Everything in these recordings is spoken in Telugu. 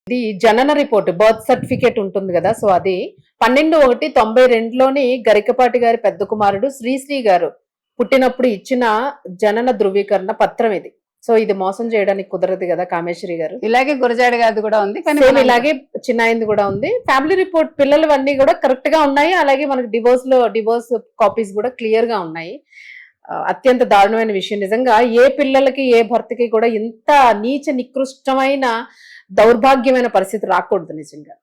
ఇది జనన రిపోర్ట్ బర్త్ సర్టిఫికేట్ ఉంటుంది కదా, సో అది 12/1/92లోని గరికపాటి గారి పెద్ద కుమారుడు శ్రీశ్రీ గారు పుట్టినప్పుడు ఇచ్చిన జనన ధృవీకరణ పత్రం ఇది. సో ఇది మోసం చేయడానికి కుదరదు కదా కామేశ్వరి గారు. ఇలాగే గురజాడ గారిది కూడా ఉంది, కానీ సేమ్ ఇలాగే చిన్నాయింది కూడా ఉంది. ఫ్యామిలీ రిపోర్ట్ పిల్లలవన్నీ కూడా కరెక్ట్ గా ఉన్నాయి. అలాగే మనకి డివోర్స్ కాపీస్ కూడా క్లియర్ గా ఉన్నాయి. అత్యంత దారుణమైన విషయం నిజంగా. ఏ పిల్లలకి ఏ భర్తకి కూడా ఇంత నీచ నికృష్టమైన దౌర్భాగ్యమైన పరిస్థితి రాకూడదు నిజంగా.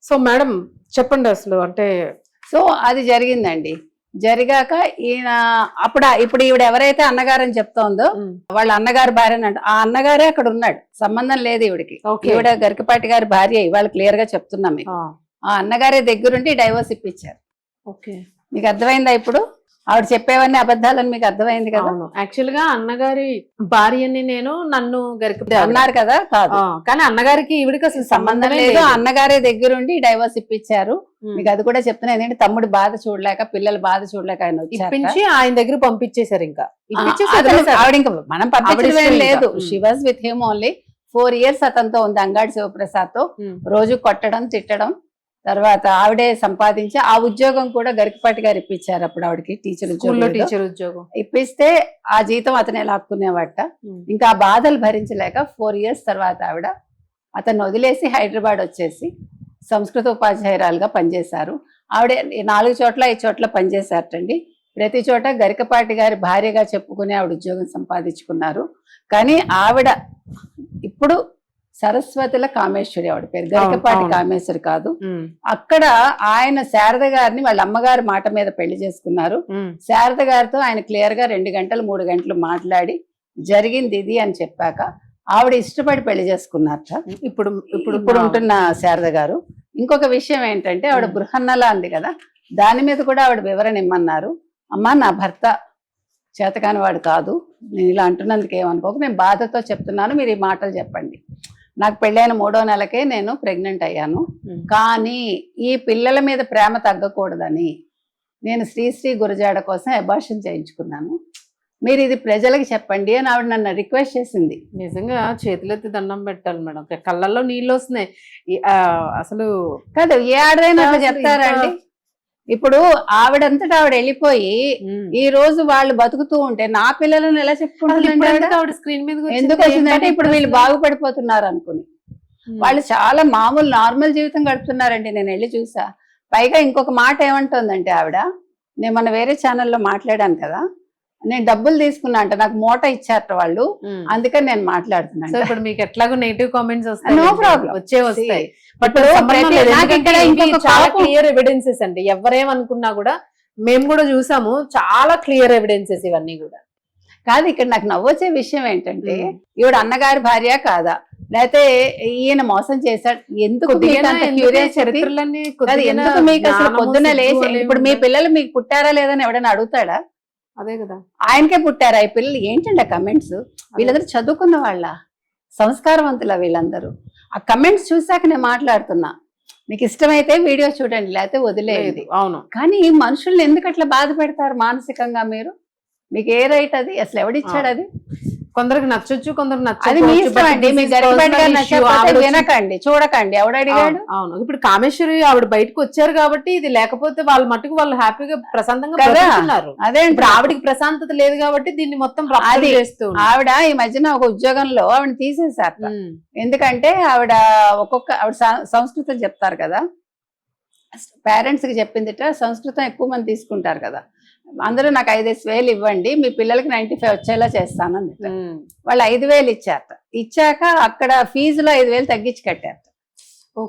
సో మేడం చెప్పండి అసలు, అంటే సో అది జరిగిందండి. జరిగాక ఈయన ఇప్పుడు ఈవిడ ఎవరైతే అన్నగారని చెప్తోందో వాళ్ళ అన్నగారి భార్య అంట, ఆ అన్నగారే అక్కడ ఉన్నాడు, సంబంధం లేదు ఈవిడికి. ఈవిడ గరికపాటి గారి భార్య, ఇవాళ క్లియర్ గా చెప్తున్నాం మీకు. ఆ అన్నగారే దగ్గరుండి డైవర్స్ ఇప్పించారు. మీకు అర్థమైందా? ఇప్పుడు ఆవిడ చెప్పేవన్నీ అబద్ధాలని మీకు అర్థమైంది కదా. యాక్చువల్ గా అన్నగారి భార్యని నన్ను గరిక అన్నారు కదా, కాదు. కానీ అన్నగారికి ఈవిడికి అసలు సంబంధం లేదు. అన్నగారే దగ్గరుండి డైవర్స్ ఇప్పించారు. మీకు అది కూడా చెప్తున్నా, ఏంటంటే తమ్ముడు బాధ చూడలేక, పిల్లల బాధ చూడలేక ఆయన ఇప్పించి ఆయన దగ్గర పంపించేశారు. ఇంకా ఆవిడ ఇంకా మనం పంపించడం లేదు. She was with him only 4 years అతనితో ఉంది. అంగాడి శివప్రసాద్ తో రోజు కొట్టడం తిట్టడం. తర్వాత ఆవిడే సంపాదించి ఆ ఉద్యోగం కూడా గరికపాటి గారు ఇప్పించారు. అప్పుడు ఆవిడకి టీచర్ ఉద్యోగం ఇప్పిస్తే ఆ జీతం అతనే లాక్కునేవాట. ఇంకా ఆ బాధలు భరించలేక 4 years తర్వాత ఆవిడ అతన్ని వదిలేసి హైదరాబాద్ వచ్చేసి సంస్కృత ఉపాధ్యాయురాలుగా పనిచేశారు. ఆవిడ 4 చోట్ల 5 చోట్ల పనిచేశారటండి. ప్రతి చోట గరికపాటి గారి భార్యగా చెప్పుకునే ఆవిడ ఉద్యోగం సంపాదించుకున్నారు. కానీ ఆవిడ ఇప్పుడు సరస్వతుల కామేశ్వరి, ఆవిడ పేరు గరికపాటి కామేశ్వరి కాదు. అక్కడ ఆయన శారద గారిని వాళ్ళ అమ్మగారి మాట మీద పెళ్లి చేసుకున్నారు. శారద గారితో ఆయన క్లియర్ గా 2 గంటలు 3 గంటలు మాట్లాడి జరిగింది ఇది అని చెప్పాక ఆవిడ ఇష్టపడి పెళ్లి చేసుకున్నారట. ఇప్పుడు ఉంటున్న శారద గారు. ఇంకొక విషయం ఏంటంటే, ఆవిడ బృహన్నలా అంది కదా, దాని మీద కూడా ఆవిడ వివరణ ఇమ్మన్నారు. అమ్మా, నా భర్త చేతకాని వాడు కాదు, నేను ఇలా అంటున్నందుకు ఏమనుకోక, నేను బాధతో చెప్తున్నాను, మీరు ఈ మాటలు చెప్పండి. నాకు పెళ్ళైన 3వ నెలకే నేను ప్రెగ్నెంట్ అయ్యాను. కానీ ఈ పిల్లల మీద ప్రేమ తగ్గకూడదని నేను శ్రీశ్రీ గురజాడ కోసం అబార్షన్ చేయించుకున్నాను. మీరు ఇది ప్రజలకు చెప్పండి అని ఆవిడ నన్ను రిక్వెస్ట్ చేసింది. నిజంగా చేతులెత్తి దండం పెట్టాలి మేడం, కళ్ళల్లో నీళ్ళు వస్తున్నాయి అసలు. కాదు, ఏ ఆడదైనా చెప్తారండి. ఇప్పుడు ఆవిడంతటా ఆవిడ వెళ్ళిపోయి ఈ రోజు వాళ్ళు బతుకుతూ ఉంటే నా పిల్లలను ఎలా చెప్పుకుంటున్నారు? స్క్రీన్ మీద ఎందుకు వచ్చిందంటే ఇప్పుడు వీళ్ళు బాగుపడిపోతున్నారు అనుకుని. వాళ్ళు చాలా మామూలు నార్మల్ జీవితం గడుపుతున్నారండి. నేను వెళ్ళి చూసా. పైగా ఇంకొక మాట ఏమంటుందంటే ఆవిడ, నేను మొన్న వేరే ఛానల్లో మాట్లాడాను కదా, నేను డబ్బులు తీసుకున్నా అంట, నాకు మూట ఇచ్చారట వాళ్ళు, అందుకని నేను మాట్లాడుతున్నాను. ఇప్పుడు మీకు ఎట్లాగో నెగిటివ్ కామెంట్స్ వస్తాయి, నో ప్రాబ్లం, వస్తాయి. బట్ చాలా క్లియర్ ఎవిడెన్సెస్ అండి. ఎవరేమనుకున్నా కూడా మేము కూడా చూసాము, చాలా క్లియర్ ఎవిడెన్సెస్ ఇవన్నీ కూడా. కాదు, ఇక్కడ నాకు నవ్వొచ్చే విషయం ఏంటంటే, ఈవిడ అన్నగారి భార్య కాదా, లేకపోతే ఈయన మోసం చేశాడు, ఎందుకు చరిత్రలన్నీ ఎందుకు మీకు అసలు పొద్దున్న లేచి, ఇప్పుడు మీ పిల్లలు మీకు పుట్టారా లేదని ఎవడైనా అడుగుతాడా? అదే కదా, ఆయనకే పుట్టారా ఈ పిల్లలు? ఏంటండి ఆ కమెంట్స్? వీళ్ళందరూ చదువుకున్న వాళ్ళ, సంస్కారవంతుల వీళ్ళందరూ. ఆ కమెంట్స్ చూసాక నేను మాట్లాడుతున్నా. మీకు ఇష్టమైతే వీడియో చూడండి, లేకపోతే వదిలేదు. అవును, కానీ మనుషుల్ని ఎందుకు అట్లా బాధ పెడతారు మానసికంగా? మీకు ఏ రైట్ అది? అసలు ఎవడిచ్చాడు అది? కొందరికి నచ్చొచ్చు, కొందరు అది మీ ఇష్టం అండి. మీకు గరికపాటి గారు నచ్చకపోతే వినకండి, చూడకండి, ఎవడు అడిగాడు? అవును, ఇప్పుడు కామేశ్వరి ఆవిడ బయటకు వచ్చారు కాబట్టి ఇది, లేకపోతే వాళ్ళ మట్టుకు వాళ్ళు హ్యాపీగా ప్రశాంతంగా బ్రతుకుతున్నారు. అదే ఇప్పుడు ఆవిడకి ప్రశాంతత లేదు కాబట్టి దీన్ని మొత్తం చేస్తూ ఆవిడ ఈ మధ్యన ఒక ఉద్యోగంలో ఆవిడ తీసేశారు. ఎందుకంటే ఆవిడ సంస్కృతం చెప్తారు కదా, పేరెంట్స్ కి చెప్పిందిట, సంస్కృతం ఎక్కువ మంది తీసుకుంటారు కదా, అందరూ నాకు 5,000 ఇవ్వండి, మీ పిల్లలకి 95 వచ్చేలా చేస్తాను అంది. వాళ్ళు 5,000 ఇచ్చారట. ఇచ్చాక అక్కడ ఫీజులో 5,000 తగ్గించి కట్టారట.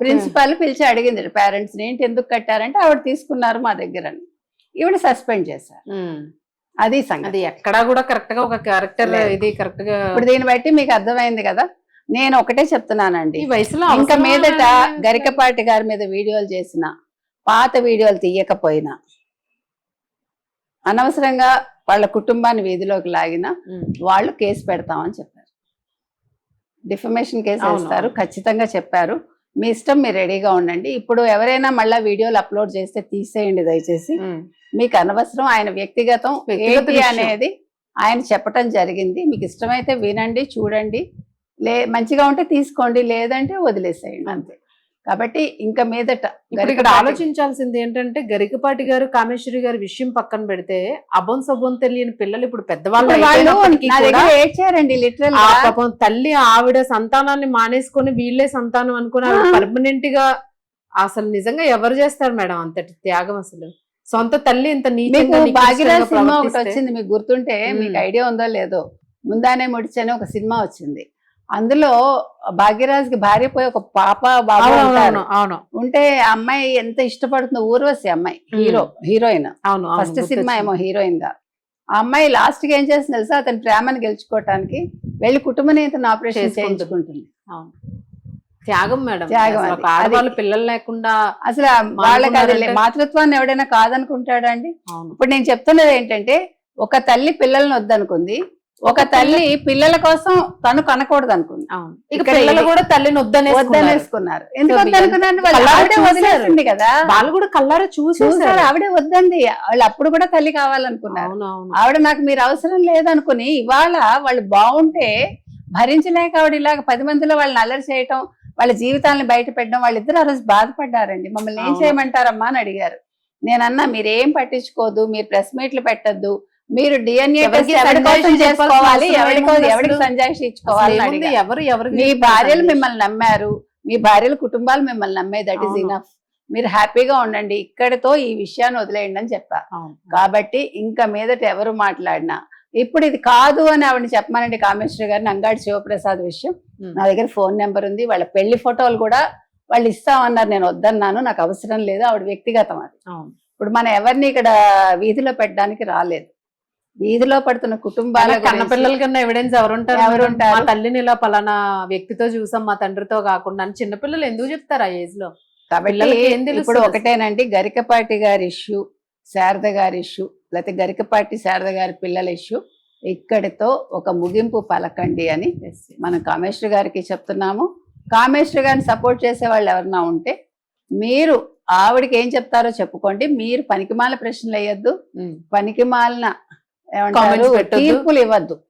ప్రిన్సిపాల్ పిలిచి అడిగింది పేరెంట్స్, ఏంటి ఎందుకు కట్టారంటే, ఆవిడ తీసుకున్నారు మా దగ్గర అని. ఈవిడ సస్పెండ్ చేశారు. అది సంగతి. ఎక్కడా కూడా కరెక్ట్ గా ఒక క్యారెక్టర్ ఇది కరెక్ట్ గా. ఇప్పుడు దీన్ని బట్టి మీకు అర్థమైంది కదా. నేను ఒకటే చెప్తున్నానండి, ఈ వయసులో ఇంకా మీదట గరికపాటి గారి మీద వీడియోలు చేసిన, పాత వీడియోలు తీయకపోయినా, అనవసరంగా వాళ్ళ కుటుంబాన్ని వీధిలోకి లాగిన వాళ్ళు కేసు పెడతామని చెప్పారు. డిఫమేషన్ కేసు వేస్తారు ఖచ్చితంగా చెప్పారు. మీ ఇష్టం, మీరు రెడీగా ఉండండి. ఇప్పుడు ఎవరైనా మళ్ళీ వీడియోలు అప్లోడ్ చేస్తే తీసేయండి దయచేసి, మీకు అనవసరం. ఆయన వ్యక్తిగతం ఏంటి అనేది ఆయన చెప్పటం జరిగింది. మీకు ఇష్టమైతే వినండి, చూడండి, మంచిగా ఉంటే తీసుకోండి, లేదంటే వదిలేసేయండి అంతే. కాబట్టి ఇంకా మీదట ఇప్పుడు ఇక్కడ ఆలోచించాల్సింది ఏంటంటే గరికపాటి గారు కామేశ్వరి గారి విషయం పక్కన పెడితే అబోన్ సబోన్ తెలియని పిల్లలు ఇప్పుడు పెద్దవాళ్ళు అయిపోయినప్పటికీ నా కూడా దగ్గర ఏడ్చారండి లిటరల్ ఆ పాపం తల్లి ఆవిడ సంతానాన్ని మానేసుకొని వీళ్ళే సంతానం అనుకుని ఆవిడ పర్మనెంట్ గా అసలు నిజంగా ఎవరు చేస్తారు మేడం అంతటి త్యాగం? అసలు సొంత తల్లి ఇంత మీకు నీచంగా భాగ్యరాజ్ సినిమా ఒకటి ప్రవర్తిస్తే- వచ్చింది, మీకు గుర్తుంటే, మీకు ఐడియా ఉందో లేదో, ముందానే ముడిచి అని ఒక సినిమా వచ్చింది. అందులో భాగ్యరాజ్ కి భార్య పోయి ఒక పాప బాబు అవును, ఉంటారు. అవును, అవును, ఉంటే ఆ అమ్మాయి ఎంత ఇష్టపడుతుందో, ఊర్వశి అమ్మాయి హీరోయిన్, అవును, అవును, ఫస్ట్ సినిమా గుర్తొచ్చింది. ఏమో హీరోయిన్ గా. ఆ అమ్మాయి లాస్ట్ కి ఏం చేస్తుంది తెలుసా, అతని ప్రేమను గెలుచుకోవటానికి వెళ్ళి కుటుంబ నియంత్రణ ఆపరేషన్ చేసుకుంటుంది. చేయించుకుంటుంది. అవును. త్యాగం మేడం. త్యాగం అసలు అది. ఒక ఆడవాళ్ళు అది- పిల్లలు లేకుండా అసలు వాళ్ళకి అది మానుకున్నారంటే- మాతృత్వాన్ని ఎవడైనా కాదనుకుంటాడా అండి? అవును. ఇప్పుడు నేను చెప్తున్నది ఏంటంటే, ఒక తల్లి పిల్లల్ని వద్దనుకుంది, ఒక తల్లి పిల్లల కోసం తను కనకూడదు అనుకుంది. అవును. ఇక ఇక్కడ పిల్లలు ఇది- కూడా తల్లిని వద్దనేసుకున్నారు. వద్దనేసుకున్నారు. ఎందుకు So, వద్దనుకున్నారు? వాళ్ళు కళ్ళారా ఆవిడే చూశారు. వదిలేసింది కదా. వాళ్ళు కూడా కళ్ళారా చూసారు, చూసారు. ఆవిడే వద్దంది. వాళ్ళు అప్పుడు కూడా తల్లి కావాలనుకున్నారు. అవును, అవును. ఆవిడ నాకు మీరు అవసరం లేదనుకుని, ఇవాళ వాళ్ళు బాగుంటే భరించలేక ఆవిడ ఇలాగ 10 మందిలో వాళ్ళని అల్లరి చేయటం, వాళ్ళ జీవితాలను బయట పెట్టడం, వాళ్ళిద్దరు ఆ రోజు బాధపడ్డారండి. మమ్మల్ని ఏం అవును. చేయమంటారమ్మా అని అడిగారు. నేనన్నా మీరేం పట్టించుకోదు, మీరు ప్రెస్ మీట్లు పెట్టద్దు, మీరు డిఎన్ఏ ఎవరికి టెస్ట్ ఎవరి సంజాయిషి కోసం చెప్పాల్సిన చేసుకోవాలి, అవసరం ఏముంది ఎవరికి అసలు? సంజాయిషి అసలు ఇచ్చుకోవాలని ఏముంది? అడిగారు. ఎవరికి మీ చెప్పాలి భార్యలు సందేశం? మిమ్మల్ని నమ్మారు, మీ భార్యల కుటుంబాలు మిమ్మల్ని నమ్మాయి, దట్ ఈస్ అవును. ఇనఫ్. మీరు హ్యాపీగా ఉండండి, ఇక్కడితో ఈ విషయాన్ని వదిలేయండి అని చెప్పా. అవును. కాబట్టి ఇంకా మీదట ఎవరు మాట్లాడినా, ఇప్పుడు ఇది కాదు అని ఆవిడని చెప్పమానండి కామేశ్వరి గారిని. అంగాడి శివప్రసాద్ విషయం ఉమ్. నా దగ్గర ఫోన్ నెంబర్ ఉంది, వాళ్ళ పెళ్లి ఫోటోలు కూడా వాళ్ళు ఇస్తామన్నారు, నేను వద్దన్నాను, నాకు అవసరం లేదు, ఆవిడ వ్యక్తిగతం అది. అవును. ఇప్పుడు మనం ఎవరిని ఇక్కడ వీధిలో పెట్టడానికి రాలేదు. వీధిలో పడుతున్న కుటుంబాల అలా కన్న గురించి- పిల్లల కన్నా ఎవిడెన్స్ ఎవరుంటారు? ఎవరుంటారు? మా తల్లిని ఇలా పలానా వ్యక్తితో చూసాం, మా తండ్రితో కాకుండా అని చిన్నపిల్లలు ఎందుకు చెప్తారు ఆ ఏజ్ లో? కాబట్టి పిల్లలకి ఏం తెలుస్తుంది ఇప్పుడు అసలు? ఒకటేనండి, గరికపాటి గారి ఇష్యూ, శారద గారి ఇష్యూ, లేకపోతే గరికపాటి శారద గారి పిల్లల ఇష్యూ ఇక్కడితో ఒక ముగింపు పలకండి అని మనం కామేశ్వరి గారికి చెప్తున్నాము. కామేశ్వరి గారిని సపోర్ట్ చేసే వాళ్ళు ఎవరన్నా ఉంటే మీరు ఆవిడకి ఏం చెప్తారో చెప్పుకోండి. మీరు పనికిమాల ప్రశ్నలు వేయొద్దు, ఉమ్. పనికిమాలిన Comments ఏమంటారు పెట్టొద్దు. తీర్పులు ఇవ్వద్దు.